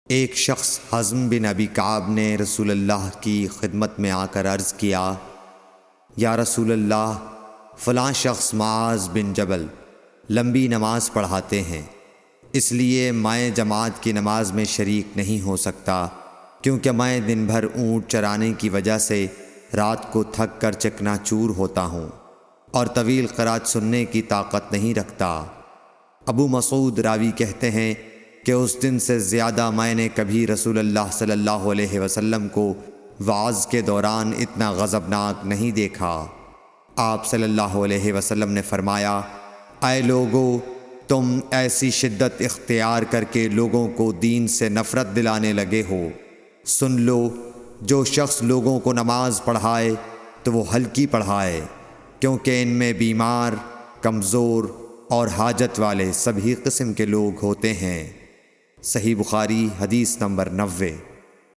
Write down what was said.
ایک شخص حزم بن ابی کعب نے رسول اللہ کی خدمت میں آ کر عرض کیا، یا رسول اللہ، فلاں شخص معاذ بن جبل لمبی نماز پڑھاتے ہیں، اس لیے میں جماعت کی نماز میں شریک نہیں ہو سکتا، کیونکہ میں دن بھر اونٹ چرانے کی وجہ سے رات کو تھک کر چکنا چور ہوتا ہوں اور طویل قرات سننے کی طاقت نہیں رکھتا۔ ابو مسعود راوی کہتے ہیں کہ اس دن سے زیادہ میں نے کبھی رسول اللہ صلی اللہ علیہ وسلم کو وعظ کے دوران اتنا غضبناک نہیں دیکھا۔ آپ صلی اللہ علیہ وسلم نے فرمایا، اے لوگو، تم ایسی شدت اختیار کر کے لوگوں کو دین سے نفرت دلانے لگے ہو۔ سن لو، جو شخص لوگوں کو نماز پڑھائے تو وہ ہلکی پڑھائے، کیونکہ ان میں بیمار، کمزور اور حاجت والے سبھی قسم کے لوگ ہوتے ہیں۔ صحیح بخاری حدیث نمبر 90۔